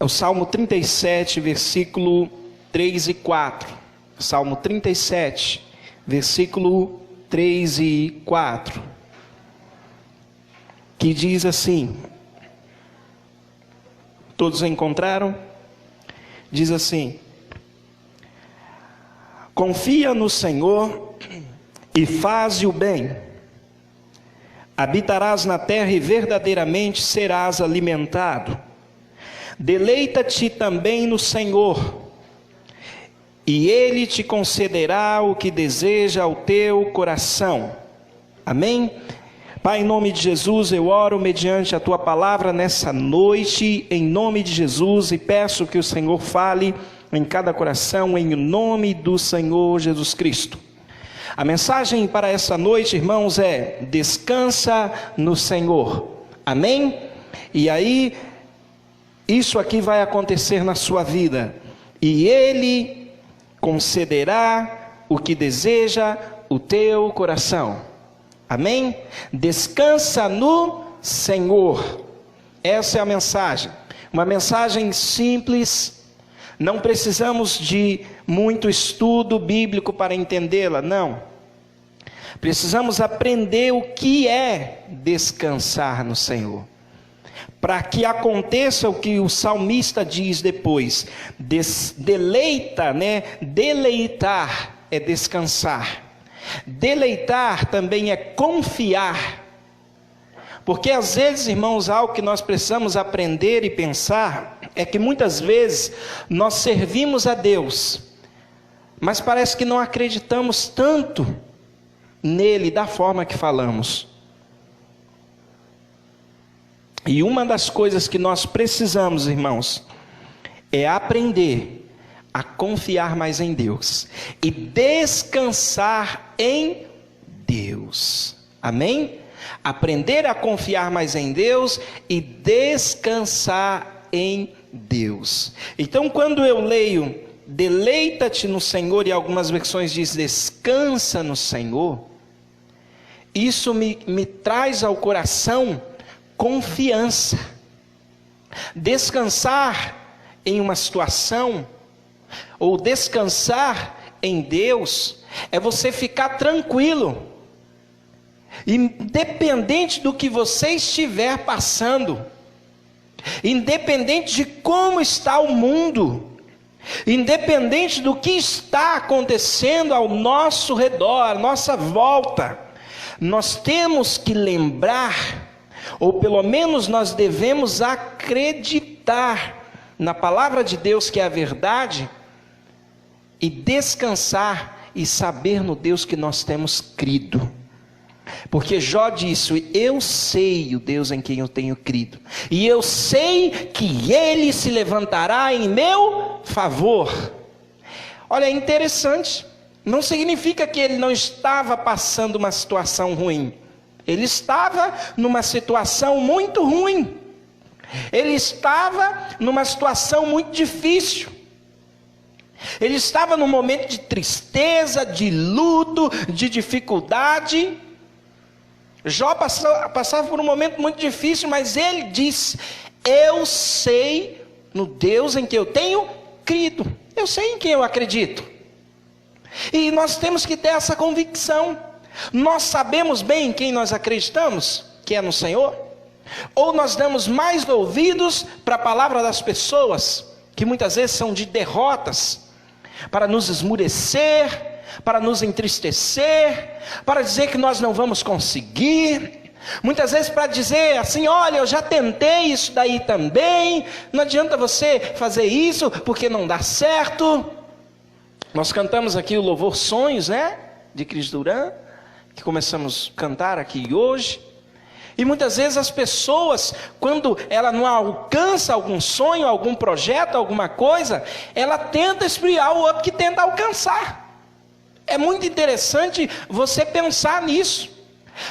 É o Salmo 37, versículo 3 e 4. Salmo 37, versículo 3 e 4. Que diz assim. Todos encontraram? Diz assim: confia no Senhor e faze o bem. Habitarás na terra e verdadeiramente serás alimentado. Deleita-te também no Senhor, e Ele te concederá o que deseja ao teu coração. Amém? Pai, em nome de Jesus, eu oro mediante a Tua palavra nessa noite, em nome de Jesus, e peço que o Senhor fale em cada coração, em nome do Senhor Jesus Cristo. A mensagem para essa noite, irmãos, é: descansa no Senhor. Amém? E aí, isso aqui vai acontecer na sua vida, e Ele concederá o que deseja o teu coração. Amém? Descansa no Senhor. Essa é a mensagem. Uma mensagem simples. Não precisamos de muito estudo bíblico para entendê-la, não. Precisamos aprender o que é descansar no Senhor. Para que aconteça o que o salmista diz depois. Deleitar é descansar. Deleitar também é confiar. Porque às vezes, irmãos, algo que nós precisamos aprender e pensar é que muitas vezes nós servimos a Deus, mas parece que não acreditamos tanto nele da forma que falamos. E uma das coisas que nós precisamos, irmãos, é aprender a confiar mais em Deus e descansar em Deus. Amém? Aprender a confiar mais em Deus e descansar em Deus. Então, quando eu leio deleita-te no Senhor, e algumas versões diz descansa no Senhor, isso me traz ao coração confiança. Descansar em uma situação, ou descansar em Deus, é você ficar tranquilo, independente do que você estiver passando, independente de como está o mundo, independente do que está acontecendo ao nosso redor, à nossa volta, nós temos que lembrar, ou pelo menos nós devemos acreditar na palavra de Deus, que é a verdade, e descansar e saber no Deus que nós temos crido. Porque Jó disse: eu sei o Deus em quem eu tenho crido, e eu sei que Ele se levantará em meu favor. Olha, é interessante, não significa que ele não estava passando uma situação ruim. Ele estava numa situação muito ruim, ele estava numa situação muito difícil, ele estava num momento de tristeza, de luto, de dificuldade. Jó passava por um momento muito difícil, mas ele disse: eu sei no Deus em que eu tenho crido, eu sei em quem eu acredito. E nós temos que ter essa convicção. Nós sabemos bem em quem nós acreditamos, que é no Senhor? Ou nós damos mais ouvidos para a palavra das pessoas, que muitas vezes são de derrotas, para nos esmurecer, para nos entristecer, para dizer que nós não vamos conseguir, muitas vezes para dizer assim: olha, eu já tentei isso daí também, não adianta você fazer isso, porque não dá certo. Nós cantamos aqui o louvor Sonhos, né, de Cris Duran, que começamos a cantar aqui hoje. E muitas vezes as pessoas, quando ela não alcança algum sonho, algum projeto, alguma coisa, ela tenta esfriar o outro que tenta alcançar. É muito interessante você pensar nisso.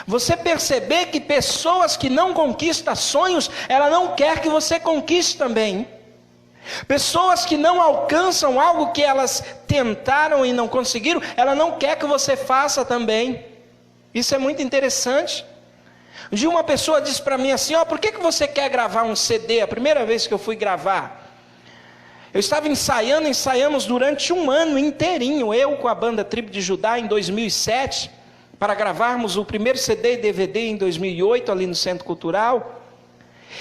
Você perceber que pessoas que não conquistam sonhos, ela não quer que você conquiste também. Pessoas que não alcançam algo que elas tentaram e não conseguiram, ela não quer que você faça também. Isso é muito interessante. Um dia uma pessoa disse para mim assim: por que você quer gravar um CD? A primeira vez que eu fui gravar, Eu estava ensaiamos durante um ano inteirinho, eu com a banda Tribo de Judá em 2007, para gravarmos o primeiro CD e DVD em 2008 ali no Centro Cultural.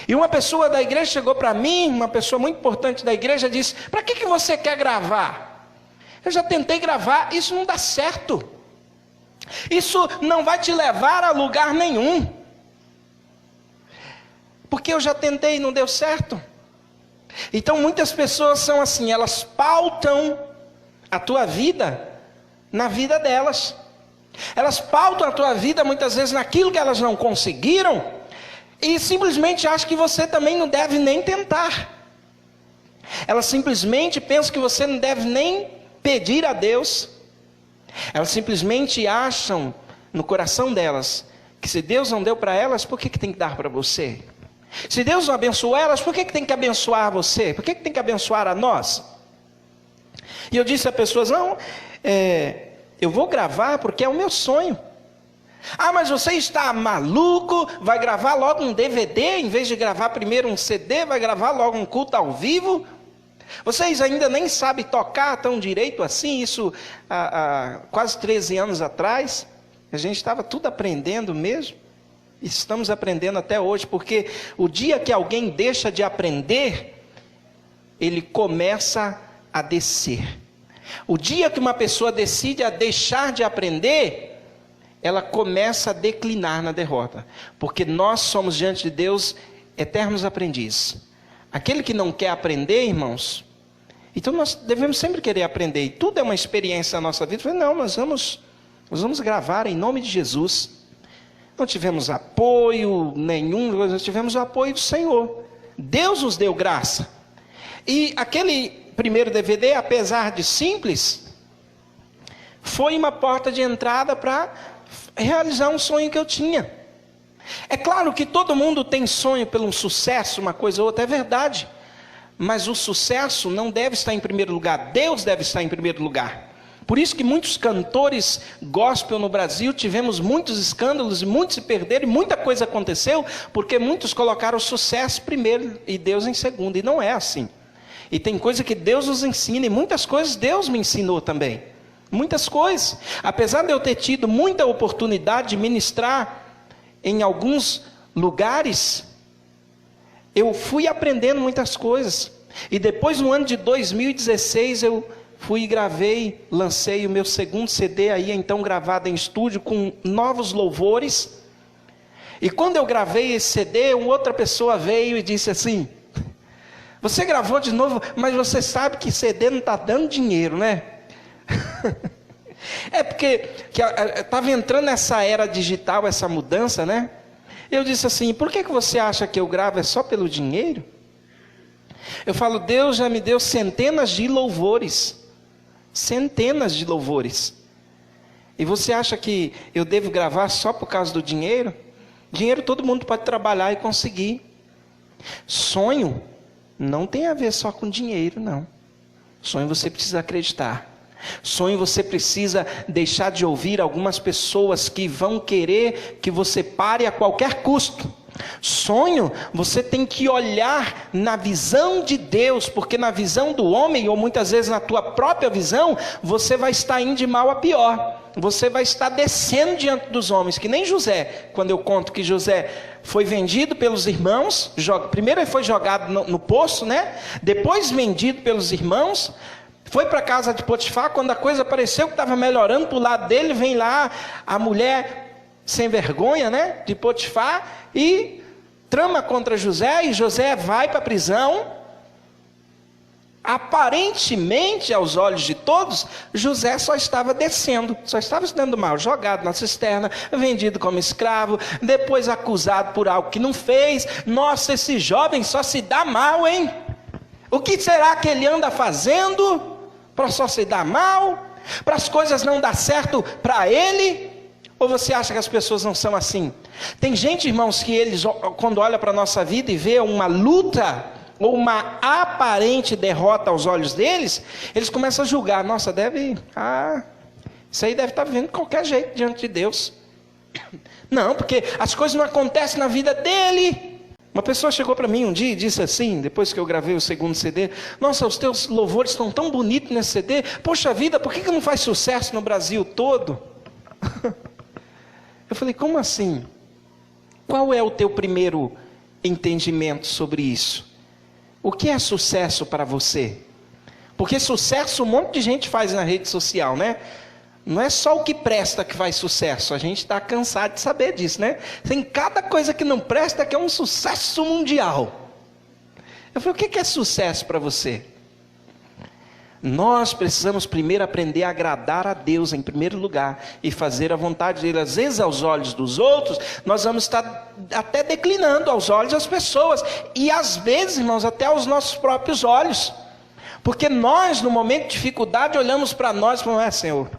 E uma pessoa da igreja chegou para mim, uma pessoa muito importante da igreja, disse: para que você quer gravar? Eu já tentei gravar, isso não dá certo. Isso não vai te levar a lugar nenhum. Porque eu já tentei e não deu certo. Então muitas pessoas são assim, elas pautam a tua vida na vida delas. Elas pautam a tua vida muitas vezes naquilo que elas não conseguiram e simplesmente acham que você também não deve nem tentar. Elas simplesmente pensam que você não deve nem pedir a Deus. Elas simplesmente acham no coração delas que se Deus não deu para elas, por que tem que dar para você? Se Deus não abençoou elas, por que tem que abençoar você? Por que tem que abençoar a nós? E eu disse a pessoas: não, eu vou gravar porque é o meu sonho. Ah, mas você está maluco? Vai gravar logo um DVD, em vez de gravar primeiro um CD, vai gravar logo um culto ao vivo? Vocês ainda nem sabem tocar tão direito assim, isso há quase 13 anos atrás. A gente estava tudo aprendendo mesmo. Estamos aprendendo até hoje, porque o dia que alguém deixa de aprender, ele começa a descer. O dia que uma pessoa decide a deixar de aprender, ela começa a declinar na derrota. Porque nós somos diante de Deus eternos aprendizes. Aquele que não quer aprender, irmãos, então nós devemos sempre querer aprender. E tudo é uma experiência na nossa vida. Não, nós vamos gravar em nome de Jesus. Não tivemos apoio nenhum, nós tivemos o apoio do Senhor. Deus nos deu graça. E aquele primeiro DVD, apesar de simples, foi uma porta de entrada para realizar um sonho que eu tinha. É claro que todo mundo tem sonho pelo um sucesso, uma coisa ou outra, é verdade. Mas o sucesso não deve estar em primeiro lugar, Deus deve estar em primeiro lugar. Por isso que muitos cantores gospel no Brasil, tivemos muitos escândalos, e muitos se perderam, e muita coisa aconteceu, porque muitos colocaram o sucesso primeiro, e Deus em segundo, e não é assim. E tem coisa que Deus nos ensina, e muitas coisas Deus me ensinou também. Muitas coisas. Apesar de eu ter tido muita oportunidade de ministrar em alguns lugares, eu fui aprendendo muitas coisas. E depois, no ano de 2016, eu fui e gravei, lancei o meu segundo CD aí, então gravado em estúdio, com novos louvores. E quando eu gravei esse CD, uma outra pessoa veio e disse assim: você gravou de novo, mas você sabe que CD não está dando dinheiro, né? É porque estava entrando nessa era digital, essa mudança, né? Eu disse assim: por que você acha que eu gravo é só pelo dinheiro? Eu falo: Deus já me deu centenas de louvores. Centenas de louvores. E você acha que eu devo gravar só por causa do dinheiro? Dinheiro todo mundo pode trabalhar e conseguir. Sonho não tem a ver só com dinheiro, não. Sonho você precisa acreditar. Sonho você precisa deixar de ouvir algumas pessoas que vão querer que você pare a qualquer custo. Sonho, você tem que olhar na visão de Deus, porque na visão do homem, ou muitas vezes na tua própria visão, você vai estar indo de mal a pior. Você vai estar descendo diante dos homens, que nem José. Quando eu conto que José foi vendido pelos irmãos, primeiro ele foi jogado no poço, né? Depois vendido pelos irmãos, foi para a casa de Potifar. Quando a coisa pareceu que estava melhorando para o lado dele, vem lá a mulher sem vergonha, né, de Potifar, e trama contra José, e José vai para a prisão. Aparentemente, aos olhos de todos, José só estava descendo, só estava se dando mal, jogado na cisterna, vendido como escravo, depois acusado por algo que não fez. Nossa, esse jovem só se dá mal, hein? O que será que ele anda fazendo para só se dar mal? Para as coisas não dar certo para ele? Ou você acha que as pessoas não são assim? Tem gente, irmãos, que eles, quando olha para a nossa vida e vê uma luta, ou uma aparente derrota aos olhos deles, eles começam a julgar: nossa, isso aí deve estar vivendo de qualquer jeito diante de Deus. Não, porque as coisas não acontecem na vida dele. Uma pessoa chegou para mim um dia e disse assim, depois que eu gravei o segundo CD: nossa, os teus louvores estão tão bonitos nesse CD, poxa vida, por que não faz sucesso no Brasil todo? Eu falei: como assim? Qual é o teu primeiro entendimento sobre isso? O que é sucesso para você? Porque sucesso um monte de gente faz na rede social, né? Não é só o que presta que faz sucesso. A gente está cansado de saber disso, né? Tem cada coisa que não presta que é um sucesso mundial. Eu falei: o que é sucesso para você? Nós precisamos primeiro aprender a agradar a Deus em primeiro lugar e fazer a vontade dele. Às vezes, aos olhos dos outros, nós vamos estar até declinando aos olhos das pessoas, e às vezes, irmãos, até aos nossos próprios olhos, porque nós, no momento de dificuldade, olhamos para nós e falamos: Senhor,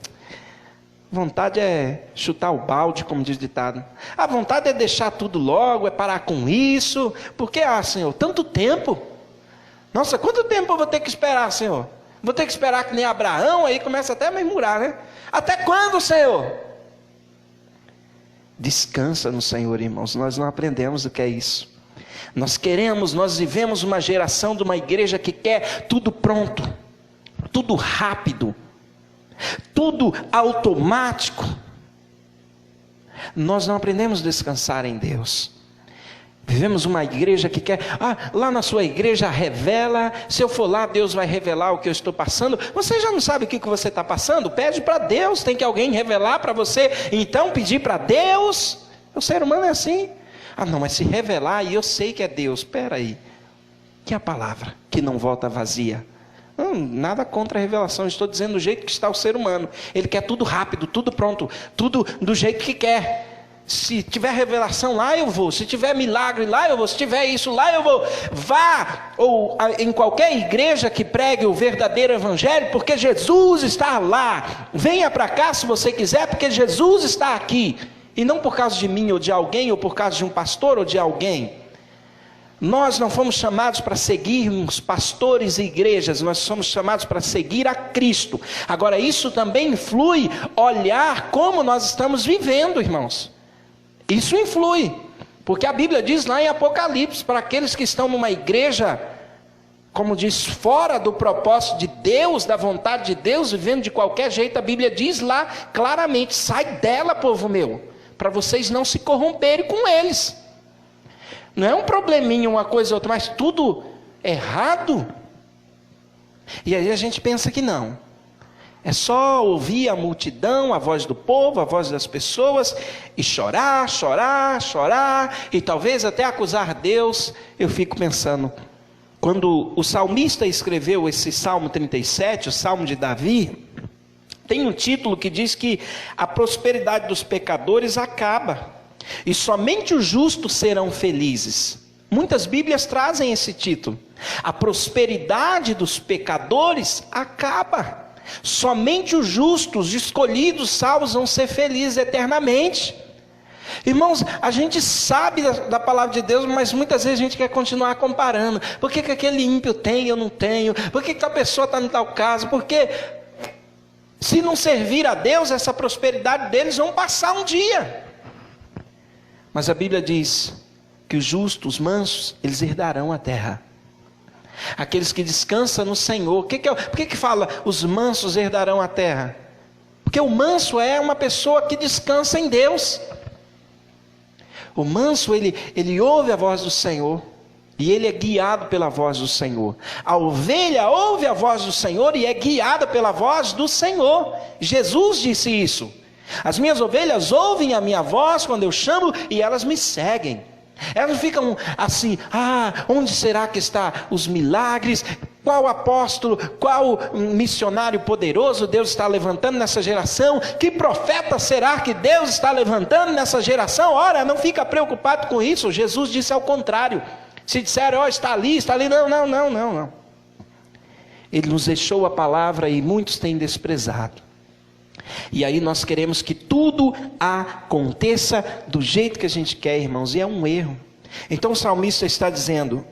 vontade é chutar o balde, como diz o ditado. A vontade é deixar tudo logo, é parar com isso, porque, Senhor, tanto tempo. Nossa, quanto tempo eu vou ter que esperar, Senhor? Vou ter que esperar que nem Abraão, aí começa até a murmurar, né? Até quando, Senhor? Descansa no Senhor, irmãos. Nós não aprendemos o que é isso. Nós vivemos uma geração de uma igreja que quer tudo pronto, tudo rápido, tudo automático. Nós não aprendemos a descansar em Deus. Vivemos uma igreja que quer: lá na sua igreja revela, se eu for lá Deus vai revelar o que eu estou passando. Você já não sabe o que você está passando? Pede para Deus, tem que alguém revelar para você, então pedir para Deus. O ser humano é assim: não, mas se revelar e eu sei que é Deus. Espera aí, que é a palavra que não volta vazia. Nada contra a revelação, estou dizendo do jeito que está o ser humano. Ele quer tudo rápido, tudo pronto, tudo do jeito que quer. Se tiver revelação lá eu vou, se tiver milagre lá eu vou, se tiver isso lá eu vou. Vá em qualquer igreja que pregue o verdadeiro evangelho, porque Jesus está lá. Venha para cá se você quiser, porque Jesus está aqui, e não por causa de mim ou de alguém, ou por causa de um pastor ou de alguém. Nós não fomos chamados para seguirmos pastores e igrejas, nós somos chamados para seguir a Cristo. Agora, isso também influi olhar como nós estamos vivendo, irmãos. Isso influi, porque a Bíblia diz lá em Apocalipse, para aqueles que estão numa igreja, como diz, fora do propósito de Deus, da vontade de Deus, vivendo de qualquer jeito, a Bíblia diz lá claramente: sai dela, povo meu, para vocês não se corromperem com eles. Não é um probleminha, uma coisa ou outra, mas tudo errado. E aí a gente pensa que não. É só ouvir a multidão, a voz do povo, a voz das pessoas, e chorar, chorar, chorar, e talvez até acusar Deus. Eu fico pensando, quando o salmista escreveu esse Salmo 37, o Salmo de Davi, tem um título que diz que a prosperidade dos pecadores acaba, e somente os justos serão felizes. Muitas Bíblias trazem esse título. A prosperidade dos pecadores acaba. Somente os justos, escolhidos, salvos, vão ser felizes eternamente. Irmãos, a gente sabe da palavra de Deus, mas muitas vezes a gente quer continuar comparando. Por que aquele ímpio tem e eu não tenho? Por que tal pessoa está em tal caso? Porque se não servir a Deus, essa prosperidade deles vão passar um dia. Mas a Bíblia diz que os justos, os mansos, eles herdarão a terra. Aqueles que descansam no Senhor. Por que fala os mansos herdarão a terra? Porque o manso é uma pessoa que descansa em Deus. O manso, ele ouve a voz do Senhor, e ele é guiado pela voz do Senhor. A ovelha ouve a voz do Senhor e é guiada pela voz do Senhor. Jesus disse isso: as minhas ovelhas ouvem a minha voz quando eu chamo, e elas me seguem. Elas ficam assim: onde será que estão os milagres? Qual apóstolo, qual missionário poderoso Deus está levantando nessa geração? Que profeta será que Deus está levantando nessa geração? Ora, não fica preocupado com isso. Jesus disse ao contrário. Se disserem: está ali, não. Ele nos deixou a palavra e muitos têm desprezado. E aí nós queremos que tudo aconteça do jeito que a gente quer, irmãos, e é um erro. Então o salmista está dizendo: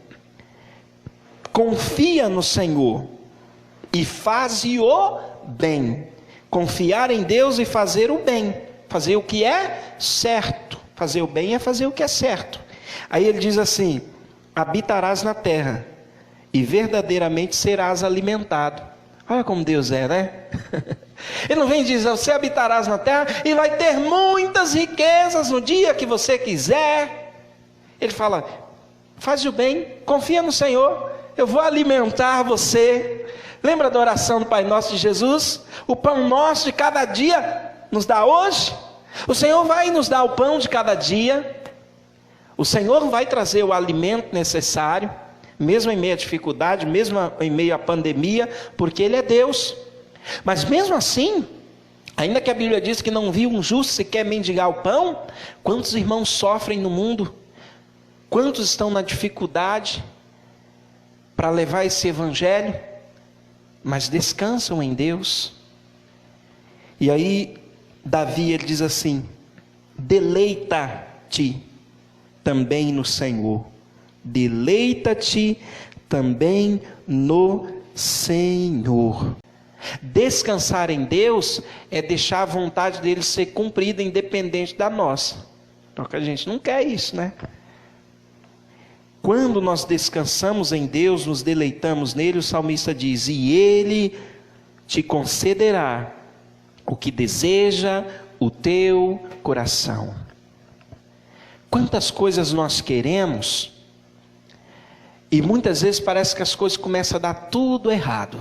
confia no Senhor e faze o bem. Confiar em Deus e fazer o bem, fazer o que é certo. Fazer o bem é fazer o que é certo. Aí ele diz assim: habitarás na terra, e verdadeiramente serás alimentado. Olha como Deus é, né? Ele não vem dizer, você habitarás na terra e vai ter muitas riquezas no dia que você quiser. Ele fala, faz o bem, confia no Senhor, eu vou alimentar você. Lembra da oração do Pai Nosso de Jesus? O pão nosso de cada dia nos dá hoje. O Senhor vai nos dar o pão de cada dia. O Senhor vai trazer o alimento necessário, mesmo em meio à dificuldade, mesmo em meio à pandemia, porque Ele é Deus. Mas mesmo assim, ainda que a Bíblia diz que não viu um justo sequer mendigar o pão, quantos irmãos sofrem no mundo? Quantos estão na dificuldade para levar esse evangelho, mas descansam em Deus? E aí Davi, ele diz assim, deleita-te também no Senhor, deleita-te também no Senhor. Descansar em Deus é deixar a vontade dele ser cumprida independente da nossa. Só que a gente não quer isso, né? Quando nós descansamos em Deus, nos deleitamos nele, o salmista diz, e ele te concederá o que deseja o teu coração. Quantas coisas nós queremos, e muitas vezes parece que as coisas começam a dar tudo errado.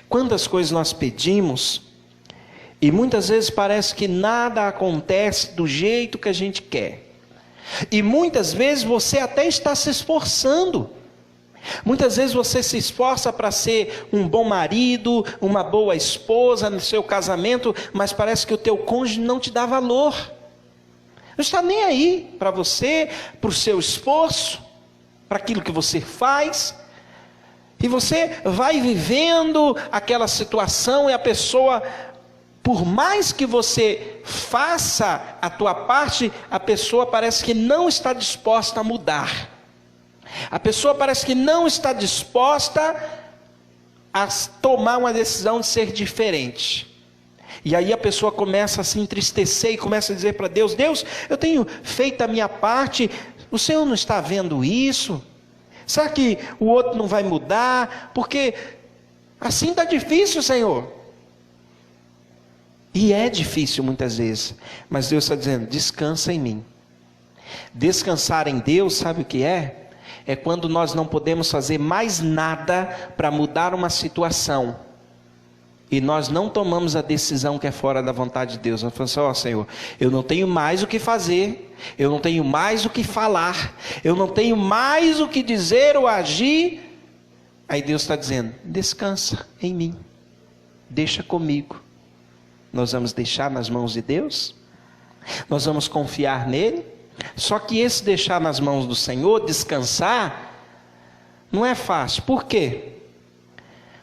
Quantas coisas nós pedimos, e muitas vezes parece que nada acontece do jeito que a gente quer. E muitas vezes você até está se esforçando. Muitas vezes você se esforça para ser um bom marido, uma boa esposa no seu casamento, mas parece que o teu cônjuge não te dá valor. Não está nem aí para você, para o seu esforço, para aquilo que você faz. E você vai vivendo aquela situação e a pessoa, por mais que você faça a tua parte, a pessoa parece que não está disposta a mudar. A pessoa parece que não está disposta a tomar uma decisão de ser diferente. E aí a pessoa começa a se entristecer e começa a dizer para Deus, Deus, eu tenho feito a minha parte, o Senhor não está vendo isso? Será que o outro não vai mudar? Porque assim está difícil, Senhor. E é difícil muitas vezes, mas Deus está dizendo, descansa em mim. Descansar em Deus, sabe o que é? É quando nós não podemos fazer mais nada para mudar uma situação, e nós não tomamos a decisão que é fora da vontade de Deus. Nós falamos assim, ó Senhor, eu não tenho mais o que fazer, eu não tenho mais o que falar, eu não tenho mais o que dizer ou agir. Aí Deus está dizendo, descansa em mim, deixa comigo. Nós vamos deixar nas mãos de Deus, nós vamos confiar nele. Só que esse deixar nas mãos do Senhor, descansar, não é fácil. Por quê?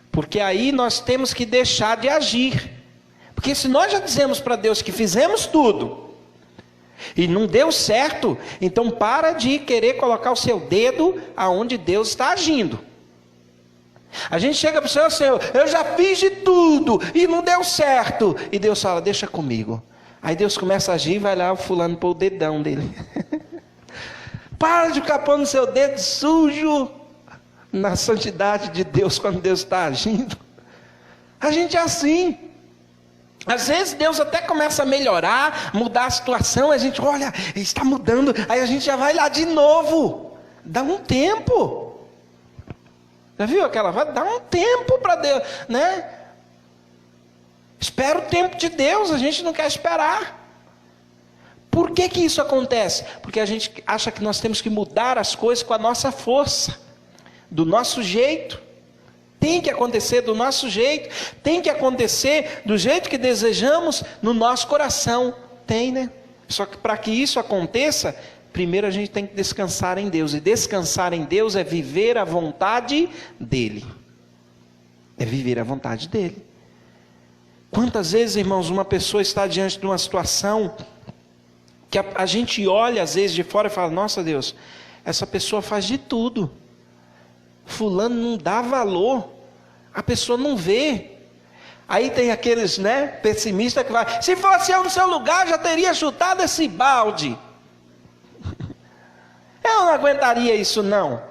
Porque aí nós temos que deixar de agir. Porque se nós já dizemos para Deus que fizemos tudo e não deu certo, então para de querer colocar o seu dedo aonde Deus está agindo. A gente chega para o Senhor, Senhor, eu já fiz de tudo e não deu certo. E Deus fala, deixa comigo. Aí Deus começa a agir e vai lá o fulano pôr o dedão dele. Para de ficar pondo o seu dedo sujo na santidade de Deus quando Deus está agindo. A gente é assim. Às vezes Deus até começa a melhorar, mudar a situação, a gente olha, está mudando, aí a gente já vai lá de novo. Dá um tempo. Já viu aquela? Vai dar um tempo para Deus, né? Espera o tempo de Deus, a gente não quer esperar. Por que que isso acontece? Porque a gente acha que nós temos que mudar as coisas com a nossa força, do nosso jeito. Tem que acontecer do nosso jeito, tem que acontecer do jeito que desejamos no nosso coração. Tem, né? Só que para que isso aconteça, primeiro a gente tem que descansar em Deus. E descansar em Deus é viver a vontade dEle. É viver a vontade dEle. Quantas vezes, irmãos, uma pessoa está diante de uma situação que a gente olha às vezes de fora e fala, nossa Deus, essa pessoa faz de tudo. Fulano não dá valor, a pessoa não vê. Aí tem aqueles, né, pessimistas que vai, se fosse eu no seu lugar, já teria chutado esse balde. É Eu não aguentaria isso não.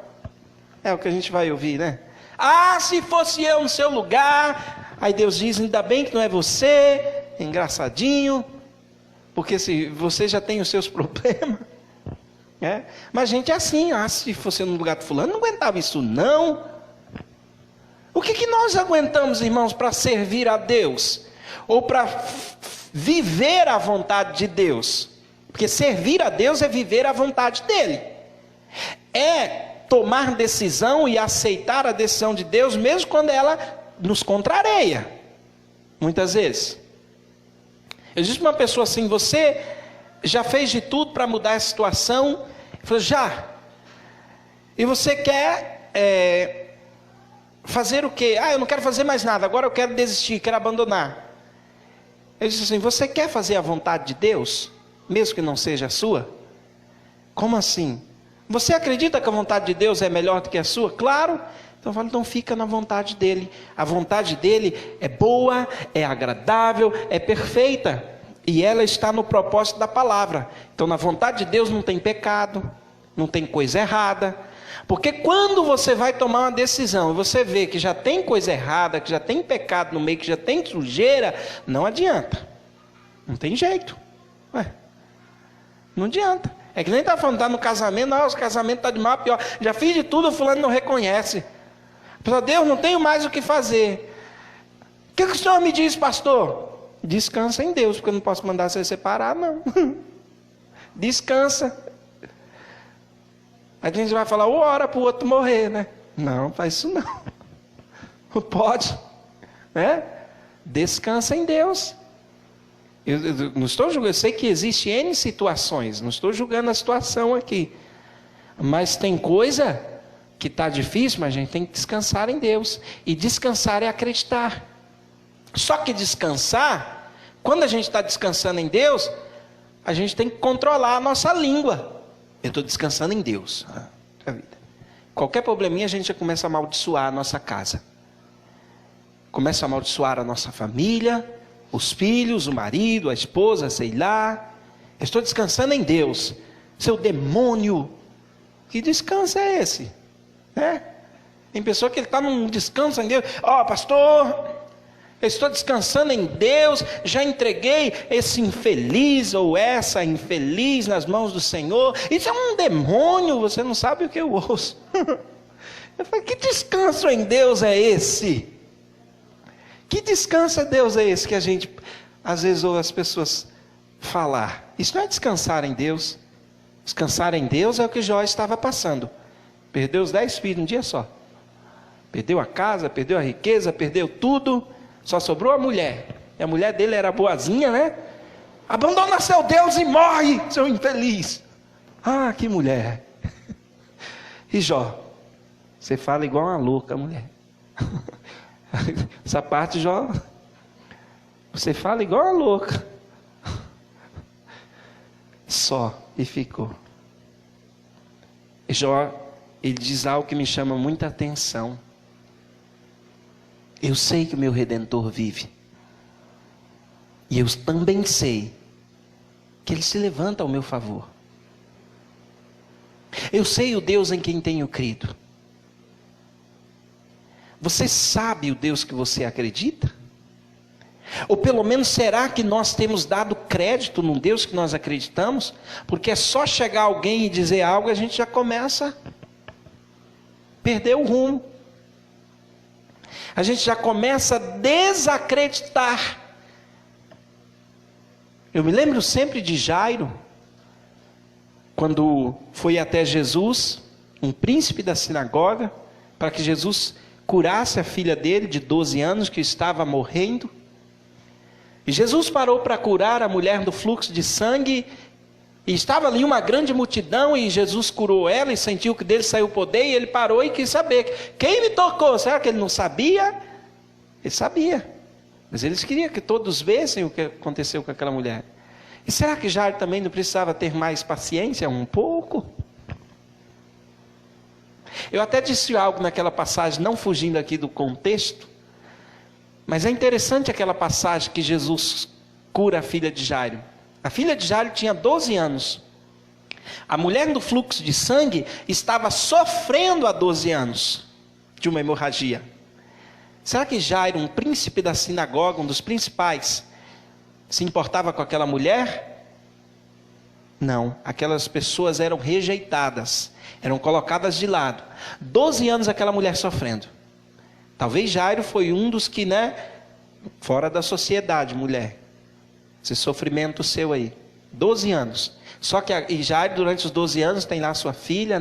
É o que a gente vai ouvir, né? Ah, se fosse eu no seu lugar. Aí Deus diz, ainda bem que não é você, engraçadinho, porque se você já tem os seus problemas. É? Mas a gente é assim, se fosse no lugar do fulano, não aguentava isso não. O que nós aguentamos, irmãos, para servir a Deus? Ou para viver a vontade de Deus? Porque servir a Deus é viver a vontade dEle. É tomar decisão e aceitar a decisão de Deus, mesmo quando ela nos contraria. Muitas vezes. Eu disse para uma pessoa assim, você já fez de tudo para mudar a situação? Ele falou, já. E você quer fazer o quê? Eu não quero fazer mais nada, agora eu quero desistir, quero abandonar. Eu disse assim, você quer fazer a vontade de Deus, mesmo que não seja a sua? Como assim? Você acredita que a vontade de Deus é melhor do que a sua? Claro. Então eu falo, então fica na vontade dEle. A vontade dEle é boa, é agradável, é perfeita. E ela está no propósito da palavra. Então na vontade de Deus não tem pecado, não tem coisa errada. Porque quando você vai tomar uma decisão e você vê que já tem coisa errada, que já tem pecado no meio, que já tem sujeira, não adianta. Não tem jeito. Não adianta. É que nem está falando, está no casamento, não, o casamento está de mal a pior. Já fiz de tudo, o fulano não reconhece. Pessoal, Deus, não tenho mais o que fazer. O que o senhor me diz, pastor? Descansa em Deus, porque eu não posso mandar você separar, não. Descansa. A gente vai falar, ora para o outro morrer, né? Não, faz isso não. Não pode. Né? Descansa em Deus. Eu não estou julgando, eu sei que existe N situações, não estou julgando a situação aqui. Mas tem coisa que está difícil, mas a gente tem que descansar em Deus. E descansar é acreditar. Só que descansar, quando a gente está descansando em Deus, a gente tem que controlar a nossa língua. Eu estou descansando em Deus. Qualquer probleminha a gente já começa a amaldiçoar a nossa casa. Começa a amaldiçoar a nossa família, os filhos, o marido, a esposa, sei lá. Eu estou descansando em Deus. Seu demônio. Que descanso é esse? Tem pessoa que ele está num descanso em Deus. Pastor, eu estou descansando em Deus, já entreguei esse infeliz ou essa infeliz nas mãos do Senhor. Isso é um demônio, você não sabe o que eu ouço. Eu falei, que descanso em Deus é esse? Que descanso em Deus é esse que a gente, às vezes, ouve as pessoas falar? Isso não é descansar em Deus. Descansar em Deus é o que Jó estava passando. Perdeu os 10 filhos num dia só. Perdeu a casa, perdeu a riqueza, perdeu tudo. Só sobrou a mulher. E a mulher dele era boazinha, né? Abandona seu Deus e morre, seu infeliz. Que mulher. E Jó, você fala igual uma louca, mulher. Essa parte, Jó, você fala igual uma louca. Só, e ficou. E Jó, ele diz algo que me chama muita atenção. Eu sei que o meu Redentor vive. E eu também sei que Ele se levanta ao meu favor. Eu sei o Deus em quem tenho crido. Você sabe o Deus que você acredita? Ou pelo menos será que nós temos dado crédito no Deus que nós acreditamos? Porque é só chegar alguém e dizer algo, a gente já começa a perder o rumo. A gente já começa a desacreditar. Eu me lembro sempre de Jairo, quando foi até Jesus, um príncipe da sinagoga, para que Jesus curasse a filha dele de 12 anos, que estava morrendo. E Jesus parou para curar a mulher do fluxo de sangue, e estava ali uma grande multidão, e Jesus curou ela, e sentiu que dele saiu o poder, e ele parou e quis saber, quem me tocou? Será que ele não sabia? Ele sabia, mas eles queriam que todos vissem o que aconteceu com aquela mulher. E será que Jairo também não precisava ter mais paciência? Um pouco. Eu até disse algo naquela passagem, não fugindo aqui do contexto, mas é interessante aquela passagem que Jesus cura a filha de Jairo. A filha de Jairo tinha 12 anos. A mulher do fluxo de sangue estava sofrendo há 12 anos de uma hemorragia. Será que Jairo, um príncipe da sinagoga, um dos principais, se importava com aquela mulher? Não, aquelas pessoas eram rejeitadas, eram colocadas de lado. 12 anos aquela mulher sofrendo. Talvez Jairo foi um dos que, fora da sociedade, mulher. Esse sofrimento seu aí. 12 anos. Só que Jairo, durante os 12 anos, tem lá sua filha,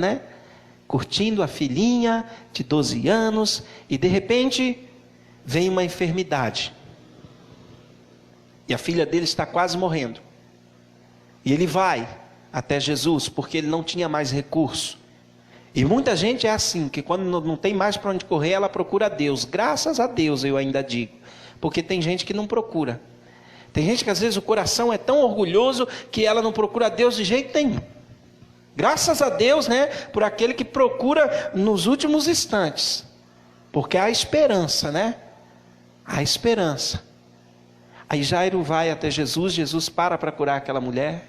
curtindo a filhinha de 12 anos. E de repente, vem uma enfermidade. E a filha dele está quase morrendo. E ele vai até Jesus, porque ele não tinha mais recurso. E muita gente é assim, que quando não tem mais para onde correr, ela procura a Deus. Graças a Deus, eu ainda digo. Porque tem gente que não procura. Tem gente que às vezes o coração é tão orgulhoso que ela não procura a Deus de jeito nenhum. Graças a Deus, por aquele que procura nos últimos instantes. Porque há esperança, Há esperança. Aí Jairo vai até Jesus, Jesus para curar aquela mulher.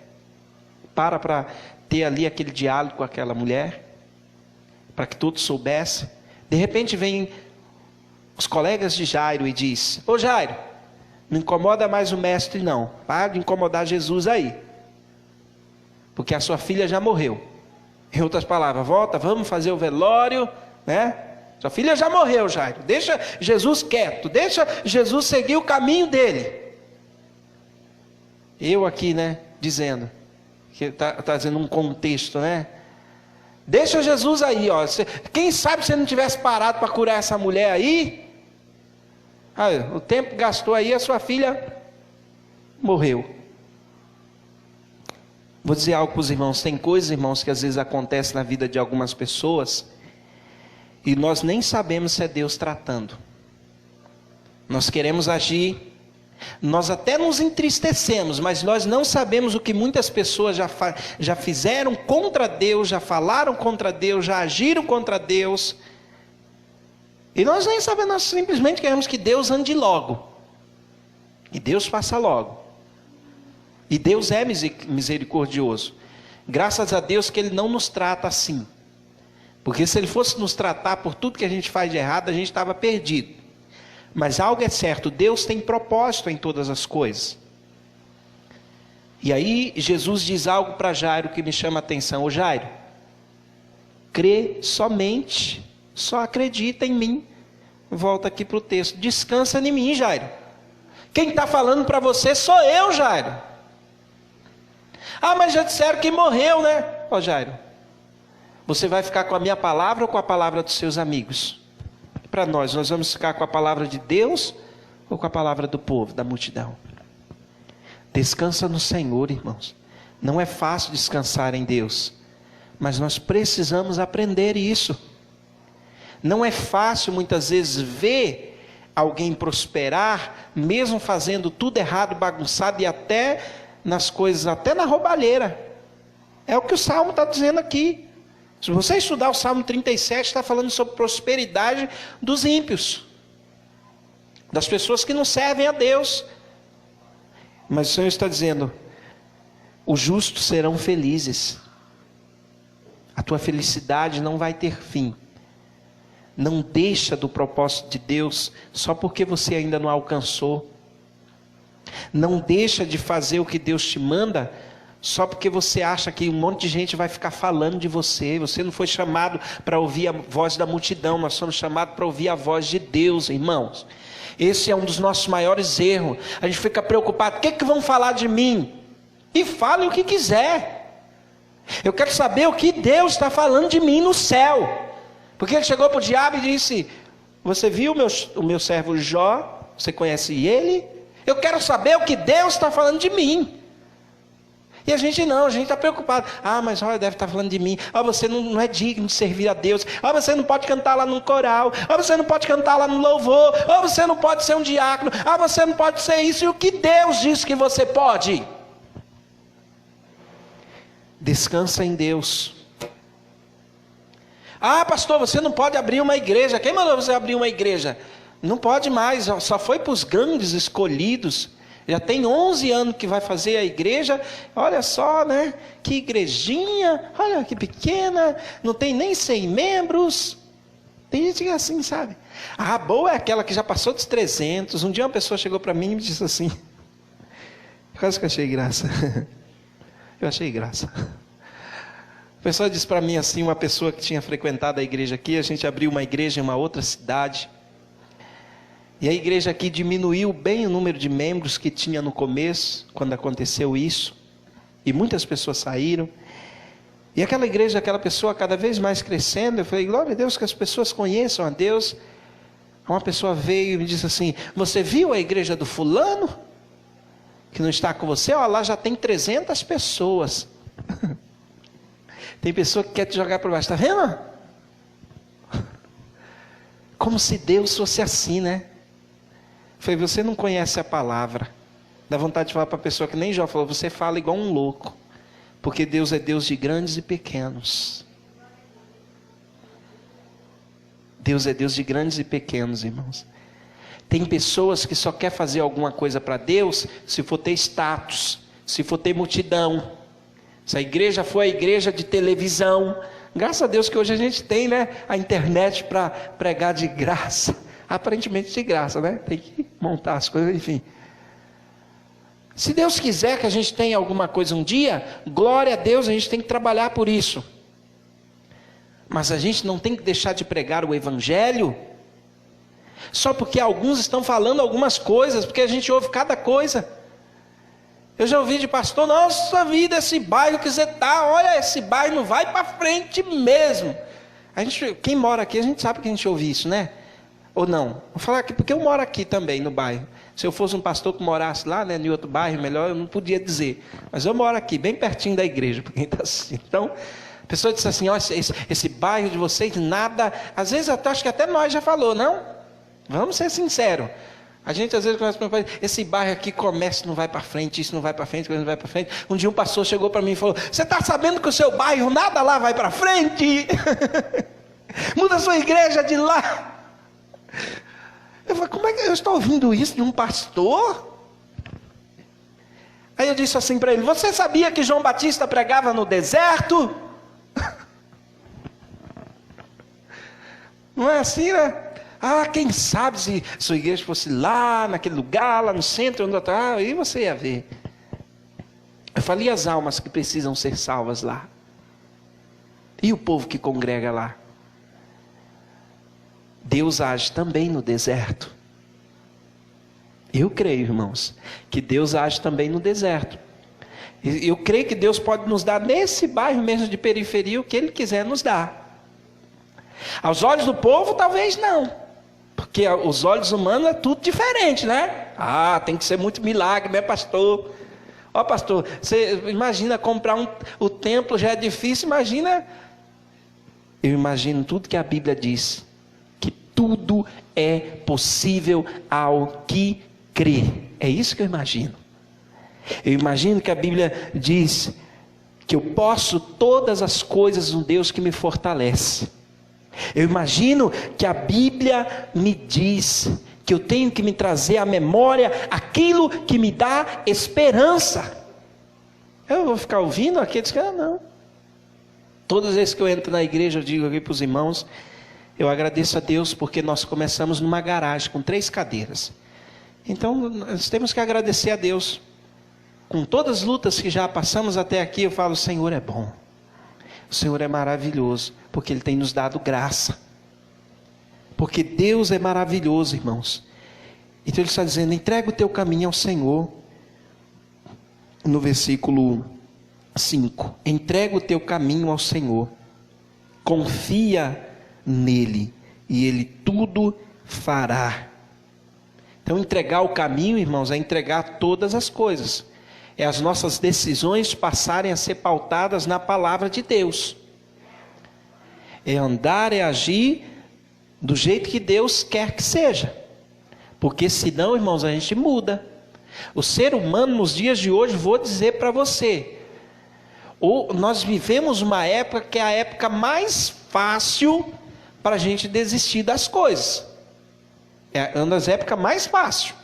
Para ter ali aquele diálogo com aquela mulher. Para que todos soubessem. De repente vem os colegas de Jairo e diz: ô Jairo, não incomoda mais o mestre não. Para de incomodar Jesus aí. Porque a sua filha já morreu. Em outras palavras, volta, vamos fazer o velório, Sua filha já morreu, Jairo. Deixa Jesus quieto. Deixa Jesus seguir o caminho dele. Eu aqui, dizendo. Que está trazendo um contexto, Deixa Jesus aí, ó. Quem sabe se ele não tivesse parado para curar essa mulher aí? O tempo gastou aí, a sua filha morreu. Vou dizer algo para os irmãos. Tem coisas, irmãos, que às vezes acontecem na vida de algumas pessoas e nós nem sabemos se é Deus tratando. Nós queremos agir, nós até nos entristecemos, mas nós não sabemos o que muitas pessoas já fizeram contra Deus, já falaram contra Deus, já agiram contra Deus. E nós nem sabemos, nós simplesmente queremos que Deus ande logo. E Deus faça logo. E Deus é misericordioso. Graças a Deus que Ele não nos trata assim. Porque se Ele fosse nos tratar por tudo que a gente faz de errado, a gente estava perdido. Mas algo é certo, Deus tem propósito em todas as coisas. E aí Jesus diz algo para Jairo que me chama a atenção. Ô Jairo, crê somente, só acredita em mim. Volta aqui para o texto, descansa em mim, Jairo. Quem está falando para você sou eu, Jairo. Mas já disseram que morreu, Ó Jairo, você vai ficar com a minha palavra ou com a palavra dos seus amigos? Para nós vamos ficar com a palavra de Deus ou com a palavra do povo, da multidão? Descansa no Senhor, irmãos. Não é fácil descansar em Deus, mas nós precisamos aprender isso. Não é fácil muitas vezes ver alguém prosperar, mesmo fazendo tudo errado, bagunçado e até nas coisas, até na roubalheira. É o que o Salmo está dizendo aqui. Se você estudar o Salmo 37, está falando sobre prosperidade dos ímpios, das pessoas que não servem a Deus. Mas o Senhor está dizendo: os justos serão felizes. A tua felicidade não vai ter fim. Não deixa do propósito de Deus só porque você ainda não alcançou. Não deixa de fazer o que Deus te manda só porque você acha que um monte de gente vai ficar falando de você. Você não foi chamado para ouvir a voz da multidão, nós somos chamados para ouvir a voz de Deus, irmãos. Esse é um dos nossos maiores erros. A gente fica preocupado, o que vão falar de mim? E falem o que quiser. Eu quero saber o que Deus está falando de mim no céu. Porque ele chegou para o diabo e disse: você viu o meu servo Jó? Você conhece ele? Eu quero saber o que Deus está falando de mim. E a gente está preocupado. Mas olha, deve estar falando de mim. Você não é digno de servir a Deus. Você não pode cantar lá no coral. Você não pode cantar lá no louvor. Você não pode ser um diácono. Você não pode ser isso. E o que Deus diz que você pode? Descansa em Deus. Pastor, você não pode abrir uma igreja. Quem mandou você abrir uma igreja? Não pode mais, só foi para os grandes escolhidos. Já tem 11 anos que vai fazer a igreja. Olha só, né? Que igrejinha, olha que pequena, não tem nem 100 membros. Tem gente que é assim, sabe? A boa é aquela que já passou dos 300. Um dia uma pessoa chegou para mim e me disse assim, quase que eu achei graça. Eu achei graça. A pessoa disse para mim assim, uma pessoa que tinha frequentado a igreja aqui, a gente abriu uma igreja em uma outra cidade, e a igreja aqui diminuiu bem o número de membros que tinha no começo, quando aconteceu isso, e muitas pessoas saíram, e aquela igreja, aquela pessoa cada vez mais crescendo, eu falei, glória a Deus que as pessoas conheçam a Deus. Uma pessoa veio e me disse assim, você viu a igreja do fulano? Que não está com você? Olha lá, já tem 300 pessoas. Tem pessoa que quer te jogar para baixo, está vendo? Como se Deus fosse assim, né? Eu falei, você não conhece a palavra. Dá vontade de falar para a pessoa que nem Jó falou, você fala igual um louco. Porque Deus é Deus de grandes e pequenos. Deus é Deus de grandes e pequenos, irmãos. Tem pessoas que só quer fazer alguma coisa para Deus se for ter status, se for ter multidão. Se a igreja for a igreja de televisão, graças a Deus que hoje a gente tem, né, a internet para pregar de graça, aparentemente de graça, né? Tem que montar as coisas, enfim. Se Deus quiser que a gente tenha alguma coisa um dia, glória a Deus, a gente tem que trabalhar por isso. Mas a gente não tem que deixar de pregar o evangelho, só porque alguns estão falando algumas coisas, porque a gente ouve cada coisa. Eu já ouvi de pastor, nossa vida, esse bairro que você está, olha, esse bairro não vai para frente mesmo. A gente, quem mora aqui, a gente sabe que a gente ouve isso, né? Ou não? Vou falar aqui, porque eu moro aqui também no bairro. Se eu fosse um pastor que morasse lá, né, em outro bairro melhor, eu não podia dizer. Mas eu moro aqui, bem pertinho da igreja, para quem está assistindo. Então, a pessoa disse assim, olha, esse bairro de vocês, nada... Às vezes, eu acho que até nós já falou, não? Vamos ser sinceros. A gente às vezes começa a pensar, esse bairro aqui, comércio não vai para frente, isso não vai para frente, coisa não vai para frente. Um dia um pastor chegou para mim e falou, você está sabendo que o seu bairro, nada lá vai para frente? Muda a sua igreja de lá. Eu falei, como é que eu estou ouvindo isso de um pastor? Aí eu disse assim para ele, você sabia que João Batista pregava no deserto? Não é assim, né? Ah, quem sabe se sua igreja fosse lá, naquele lugar, lá no centro, aí você ia ver. Eu falei, e as almas que precisam ser salvas lá? E o povo que congrega lá? Deus age também no deserto. Eu creio, irmãos, que Deus age também no deserto. Eu creio que Deus pode nos dar nesse bairro mesmo de periferia o que Ele quiser nos dar. Aos olhos do povo, talvez não. Porque os olhos humanos é tudo diferente, né? Ah, tem que ser muito milagre, né, pastor? Ó, pastor, você imagina comprar o templo já é difícil, imagina. Eu imagino tudo que a Bíblia diz. Que tudo é possível ao que crê. É isso que eu imagino. Eu imagino que a Bíblia diz que eu posso todas as coisas no Deus que me fortalece. Eu imagino que a Bíblia me diz que eu tenho que me trazer à memória aquilo que me dá esperança. Eu vou ficar ouvindo aqueles que não. Todas as vezes que eu entro na igreja, eu digo aqui para os irmãos, eu agradeço a Deus porque nós começamos numa garagem com 3 cadeiras. Então nós temos que agradecer a Deus. Com todas as lutas que já passamos até aqui, eu falo, o Senhor é bom. O Senhor é maravilhoso, porque Ele tem nos dado graça. Porque Deus é maravilhoso, irmãos. Então Ele está dizendo, entrega o teu caminho ao Senhor. No versículo 5, entrega o teu caminho ao Senhor. Confia nele, e Ele tudo fará. Então entregar o caminho, irmãos, é entregar todas as coisas. É as nossas decisões passarem a ser pautadas na palavra de Deus. É andar, é agir do jeito que Deus quer que seja. Porque senão, irmãos, a gente muda. O ser humano nos dias de hoje, vou dizer para você, nós vivemos uma época que é a época mais fácil para a gente desistir das coisas. É uma das épocas mais fáceis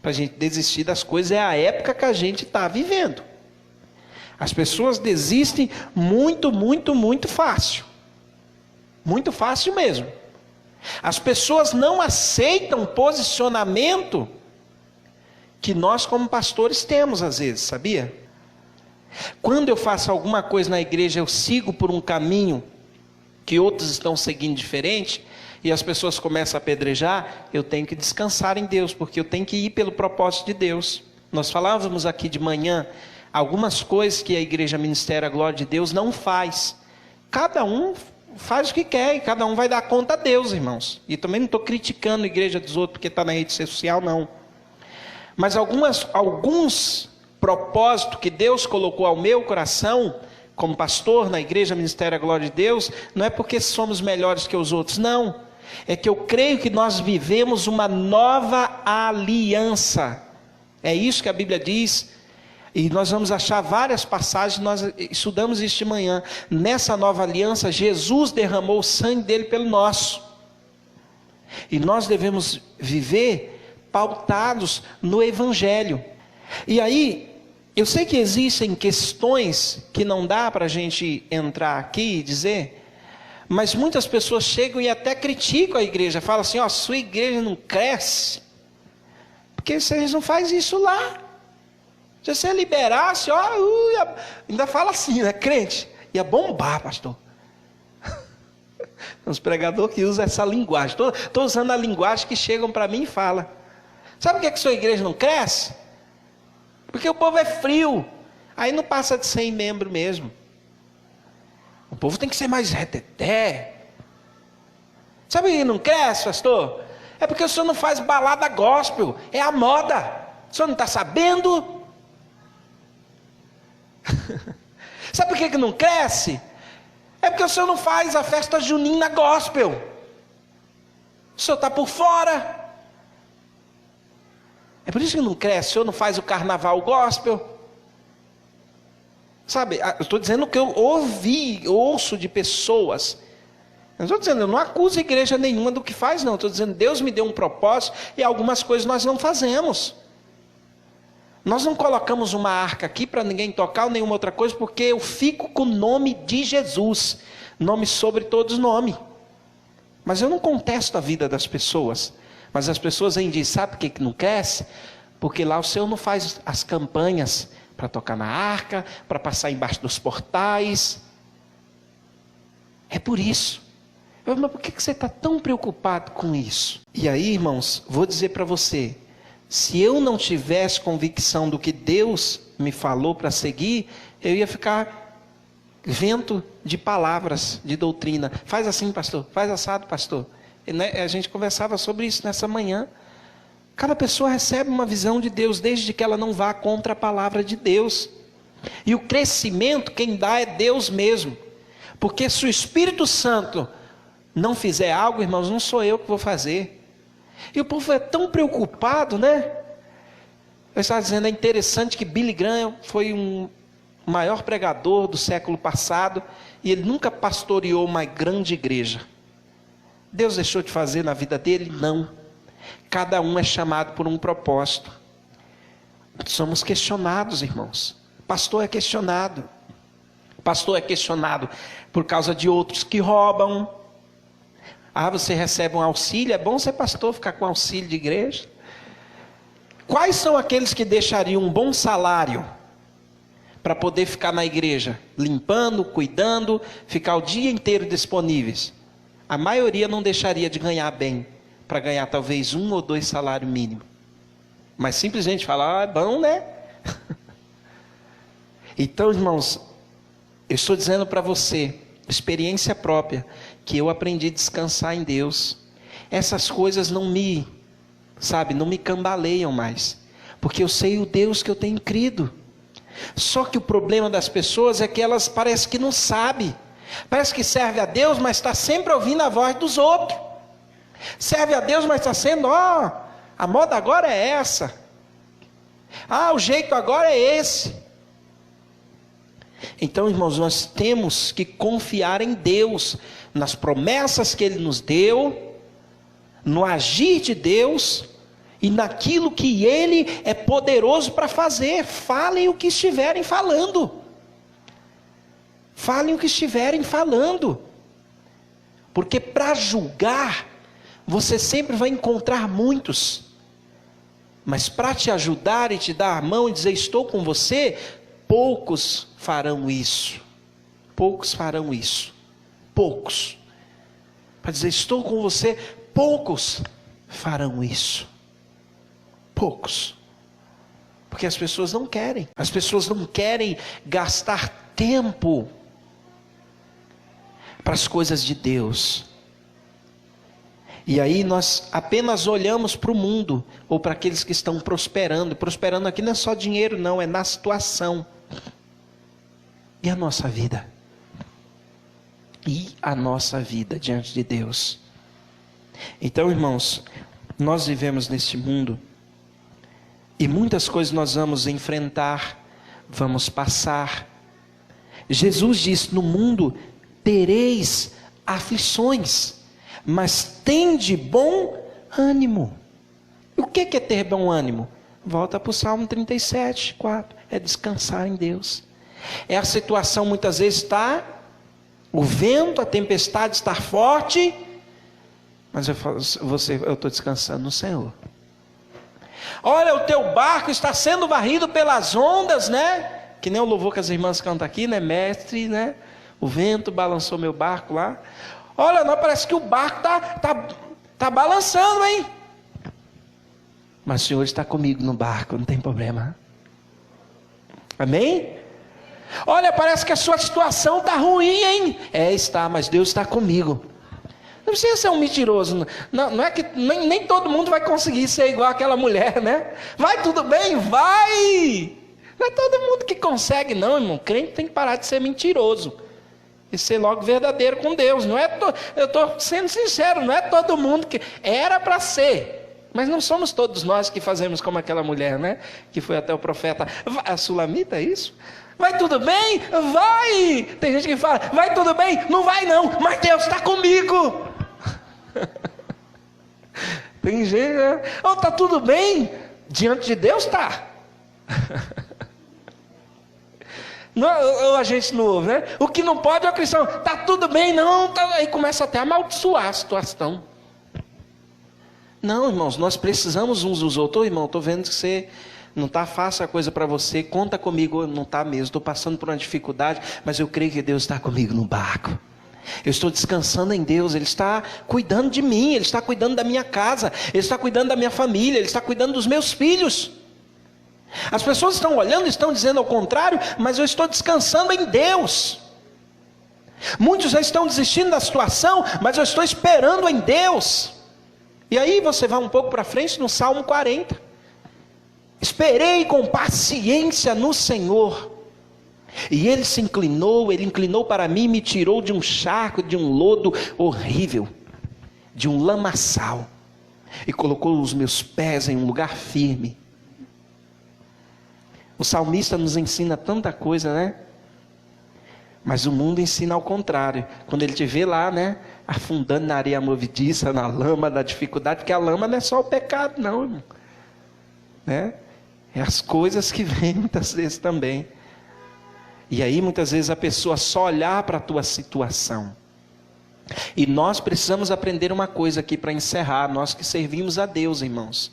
para a gente desistir das coisas é a época que a gente está vivendo. As pessoas desistem muito, muito, muito fácil. Muito fácil mesmo. As pessoas não aceitam posicionamento que nós como pastores temos às vezes, sabia? Quando eu faço alguma coisa na igreja, eu sigo por um caminho que outros estão seguindo diferente, e as pessoas começam a apedrejar, eu tenho que descansar em Deus, porque eu tenho que ir pelo propósito de Deus. Nós falávamos aqui de manhã, algumas coisas que a igreja Ministério a Glória de Deus não faz. Cada um faz o que quer, e cada um vai dar conta a Deus, irmãos. E também não estou criticando a igreja dos outros, porque está na rede social, não. Mas alguns propósitos que Deus colocou ao meu coração, como pastor na igreja Ministério a Glória de Deus, não é porque somos melhores que os outros, não. É que eu creio que nós vivemos uma nova aliança. É isso que a Bíblia diz. E nós vamos achar várias passagens, nós estudamos isso de manhã. Nessa nova aliança, Jesus derramou o sangue dele pelo nosso. E nós devemos viver pautados no Evangelho. E aí, eu sei que existem questões que não dá para a gente entrar aqui e dizer, mas muitas pessoas chegam e até criticam a igreja, falam assim, ó, sua igreja não cresce, porque vocês não fazem isso lá. Se você liberasse, ó, ainda fala assim, né, crente, ia bombar, pastor. Tem uns pregadores que usam essa linguagem, estou usando a linguagem que chegam para mim e falam. Sabe por que sua igreja não cresce? Porque o povo é frio, aí não passa de 100 membros mesmo. O povo tem que ser mais reteté. Sabe por que não cresce, pastor? É porque o senhor não faz balada gospel, é a moda. O senhor não está sabendo? Sabe por que não cresce? É porque o senhor não faz a festa junina gospel. O senhor está por fora. É por isso que não cresce, o senhor não faz o carnaval gospel. Sabe, eu estou dizendo o que eu ouço de pessoas. Eu não estou dizendo, eu não acuso igreja nenhuma do que faz, não. Estou dizendo, Deus me deu um propósito e algumas coisas nós não fazemos. Nós não colocamos uma arca aqui para ninguém tocar ou nenhuma outra coisa, porque eu fico com o nome de Jesus. Nome sobre todos nome. Mas eu não contesto a vida das pessoas. Mas as pessoas ainda dizem, sabe por que não cresce? Porque lá o Senhor não faz as campanhas para tocar na arca, para passar embaixo dos portais. É por isso. Mas por que você está tão preocupado com isso? E aí, irmãos, vou dizer para você, se eu não tivesse convicção do que Deus me falou para seguir, eu ia ficar vento de palavras, de doutrina. Faz assim, pastor, faz assado, pastor. A gente conversava sobre isso nessa manhã. Cada pessoa recebe uma visão de Deus, desde que ela não vá contra a palavra de Deus. E o crescimento, quem dá é Deus mesmo. Porque se o Espírito Santo não fizer algo, irmãos, não sou eu que vou fazer. E o povo é tão preocupado, né? Eu estava dizendo, é interessante que Billy Graham foi um maior pregador do século passado, e ele nunca pastoreou uma grande igreja. Deus deixou de fazer na vida dele? Não. Cada um é chamado por um propósito. Somos questionados, irmãos. Pastor é questionado. Pastor é questionado por causa de outros que roubam. Ah, você recebe um auxílio? É bom ser pastor, ficar com auxílio de igreja? Quais são aqueles que deixariam um bom salário para poder ficar na igreja? Limpando, cuidando, ficar o dia inteiro disponíveis? A maioria não deixaria de ganhar bem, para ganhar talvez 1 ou 2 salários mínimos. Mas simplesmente falar, é bom, né? Então, irmãos, eu estou dizendo para você, experiência própria, que eu aprendi a descansar em Deus. Essas coisas não me cambaleiam mais, porque eu sei o Deus que eu tenho crido. Só que o problema das pessoas é que elas parecem que não sabem. Parece que serve a Deus, mas está sempre ouvindo a voz dos outros. Serve a Deus, mas está sendo, a moda agora é essa. O jeito agora é esse. Então, irmãos, nós temos que confiar em Deus, nas promessas que Ele nos deu, no agir de Deus e naquilo que Ele é poderoso para fazer. Falem o que estiverem falando. Falem o que estiverem falando. Porque para julgar, você sempre vai encontrar muitos. Mas para te ajudar e te dar a mão e dizer estou com você, poucos farão isso. Poucos farão isso. Poucos. Para dizer estou com você, poucos farão isso. Poucos. Porque as pessoas não querem. As pessoas não querem gastar tempo para as coisas de Deus. E aí nós apenas olhamos para o mundo, ou para aqueles que estão prosperando. Prosperando aqui não é só dinheiro não, é na situação. E a nossa vida? E a nossa vida diante de Deus? Então, irmãos, nós vivemos neste mundo, e muitas coisas nós vamos enfrentar, vamos passar. Jesus disse, no mundo tereis aflições, mas tende bom ânimo. O que é ter bom ânimo? Volta para o Salmo 37, 4. É descansar em Deus. É a situação, muitas vezes está, o vento, a tempestade está forte, mas eu estou descansando no Senhor. Olha, o teu barco está sendo varrido pelas ondas, né? Que nem o louvor que as irmãs cantam aqui, né? Mestre, né? O vento balançou meu barco lá. Olha, não, parece que o barco tá balançando, hein? Mas o Senhor está comigo no barco, não tem problema. Amém? Olha, parece que a sua situação está ruim, hein? Está, mas Deus está comigo. Não precisa ser um mentiroso. Não é que nem todo mundo vai conseguir ser igual aquela mulher, né? Vai tudo bem? Vai! Não é todo mundo que consegue, não, irmão. Crente tem que parar de ser mentiroso e ser logo verdadeiro com Deus. Não é eu estou sendo sincero, não é todo mundo que era para ser, mas não somos todos nós que fazemos como aquela mulher, né? Que foi até o profeta, a Sulamita, é isso? Vai tudo bem? Vai! Tem gente que fala, vai tudo bem? Não vai não, mas Deus está comigo. Tem gente, né? Oh, tá tudo bem? Diante de Deus está. Não, a gente não ouve, né? O que não pode é o cristão. Tá tudo bem, não. Tá... Aí começa até a amaldiçoar a situação. Não, irmãos, nós precisamos uns dos outros. Irmão, estou vendo que você não está fácil a coisa para você. Conta comigo, não está mesmo. Estou passando por uma dificuldade, mas eu creio que Deus está comigo no barco. Eu estou descansando em Deus. Ele está cuidando de mim. Ele está cuidando da minha casa. Ele está cuidando da minha família. Ele está cuidando dos meus filhos. As pessoas estão olhando, estão dizendo ao contrário, mas eu estou descansando em Deus. Muitos já estão desistindo da situação, mas eu estou esperando em Deus. E aí você vai um pouco para frente no Salmo 40. Esperei com paciência no Senhor, e Ele se inclinou, Ele inclinou para mim e me tirou de um charco, de um lodo horrível, de um lamaçal, e colocou os meus pés em um lugar firme. O salmista nos ensina tanta coisa, né? Mas o mundo ensina ao contrário. Quando ele te vê lá, né? Afundando na areia movediça, na lama da dificuldade. Porque a lama não é só o pecado, não, irmão. Né? É as coisas que vêm muitas vezes também. E aí muitas vezes a pessoa só olhar para a tua situação. E nós precisamos aprender uma coisa aqui para encerrar. Nós que servimos a Deus, irmãos.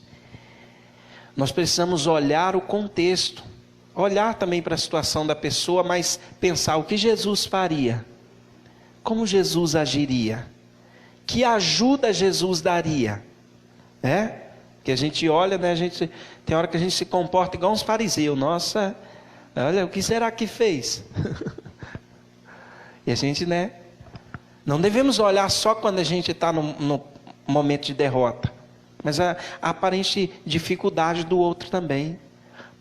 Nós precisamos olhar o contexto. Olhar também para a situação da pessoa, mas pensar o que Jesus faria, como Jesus agiria, que ajuda Jesus daria, né? Que a gente olha, né? Tem hora que a gente se comporta igual uns fariseus. Nossa, olha, o que será que fez? E a gente, né? Não devemos olhar só quando a gente está no momento de derrota, mas a aparente dificuldade do outro também.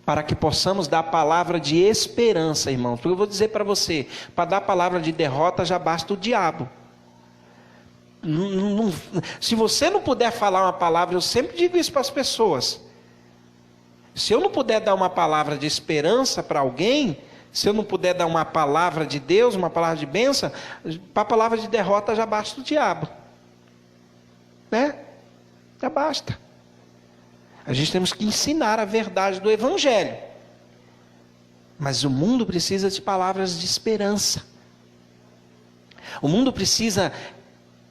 Para que possamos dar palavra de esperança, irmãos. Porque eu vou dizer para você, para dar palavra de derrota já basta o diabo. Se você não puder falar uma palavra, eu sempre digo isso para as pessoas. Se eu não puder dar uma palavra de esperança para alguém, se eu não puder dar uma palavra de Deus, uma palavra de bênção, para a palavra de derrota já basta o diabo. Né? Já basta. A gente temos que ensinar a verdade do Evangelho. Mas o mundo precisa de palavras de esperança. O mundo precisa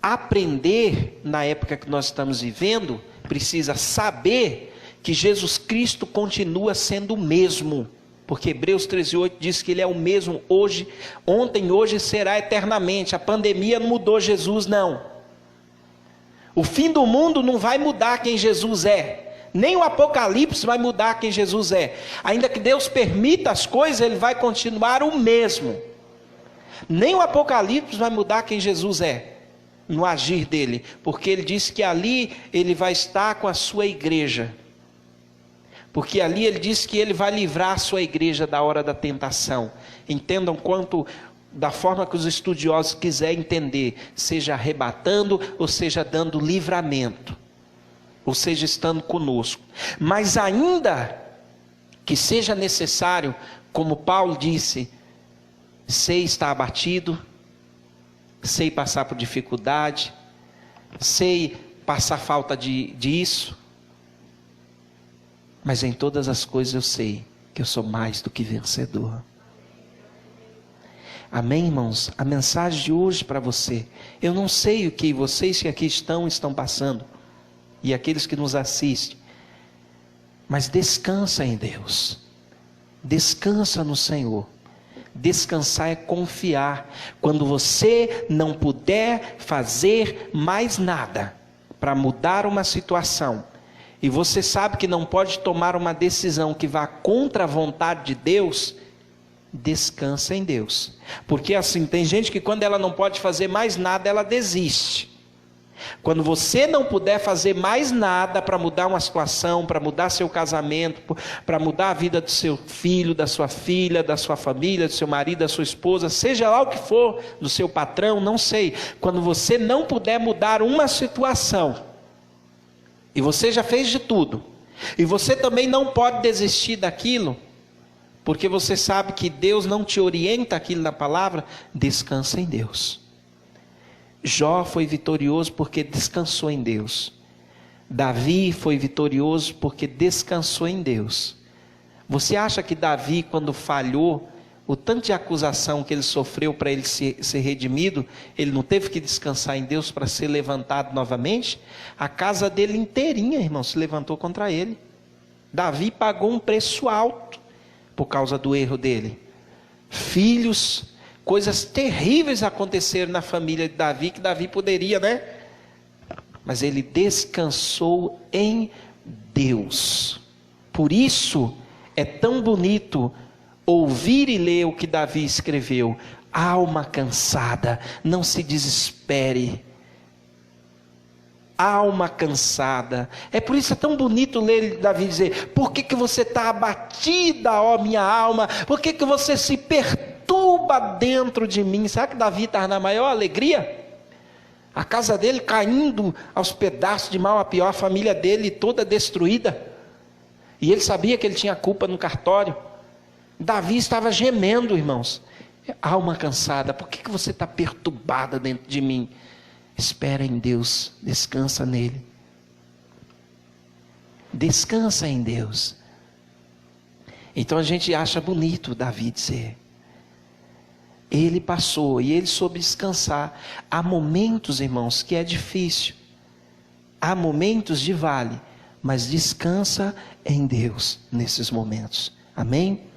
aprender, na época que nós estamos vivendo, precisa saber que Jesus Cristo continua sendo o mesmo. Porque Hebreus 13:8 diz que Ele é o mesmo hoje, ontem, hoje e será eternamente. A pandemia não mudou Jesus, não. O fim do mundo não vai mudar quem Jesus é. Nem o Apocalipse vai mudar quem Jesus é. Ainda que Deus permita as coisas, Ele vai continuar o mesmo. Nem o Apocalipse vai mudar quem Jesus é, no agir dele. Porque Ele disse que ali Ele vai estar com a sua igreja. Porque ali Ele disse que Ele vai livrar a sua igreja da hora da tentação. Entendam quanto, da forma que os estudiosos quiserem entender, seja arrebatando ou seja dando livramento, ou seja estando conosco. Mas ainda que seja necessário, como Paulo disse, sei estar abatido, sei passar por dificuldade, sei passar falta disso, mas em todas as coisas eu sei que eu sou mais do que vencedor. Amém, irmãos? A mensagem de hoje para você, eu não sei o que vocês que aqui estão passando, e aqueles que nos assistem, mas descansa em Deus, descansa no Senhor. Descansar é confiar. Quando você não puder fazer mais nada para mudar uma situação, e você sabe que não pode tomar uma decisão que vá contra a vontade de Deus, descansa em Deus. Porque assim, tem gente que quando ela não pode fazer mais nada, ela desiste. Quando você não puder fazer mais nada para mudar uma situação, para mudar seu casamento, para mudar a vida do seu filho, da sua filha, da sua família, do seu marido, da sua esposa, seja lá o que for, do seu patrão, não sei. Quando você não puder mudar uma situação, e você já fez de tudo, e você também não pode desistir daquilo, porque você sabe que Deus não te orienta aquilo na palavra, descansa em Deus. Jó foi vitorioso porque descansou em Deus. Davi foi vitorioso porque descansou em Deus. Você acha que Davi, quando falhou, o tanto de acusação que ele sofreu para ele ser redimido, ele não teve que descansar em Deus para ser levantado novamente? A casa dele inteirinha, irmão, se levantou contra ele. Davi pagou um preço alto por causa do erro dele. Filhos, coisas terríveis aconteceram na família de Davi, que Davi poderia, né? Mas ele descansou em Deus. Por isso é tão bonito ouvir e ler o que Davi escreveu. Alma cansada, não se desespere. Alma cansada. É por isso é tão bonito ler Davi dizer: por que você está abatida, ó minha alma? Por que você se perturba dentro de mim? Será que Davi estava na maior alegria? A casa dele caindo aos pedaços, de mal a pior, a família dele toda destruída. E ele sabia que ele tinha culpa no cartório. Davi estava gemendo, irmãos. Alma cansada, por que você está perturbada dentro de mim? Espera em Deus, descansa nele. Descansa em Deus. Então a gente acha bonito Davi dizer. Ele passou e ele soube descansar. Há momentos, irmãos, que é difícil. Há momentos de vale, mas descansa em Deus nesses momentos. Amém?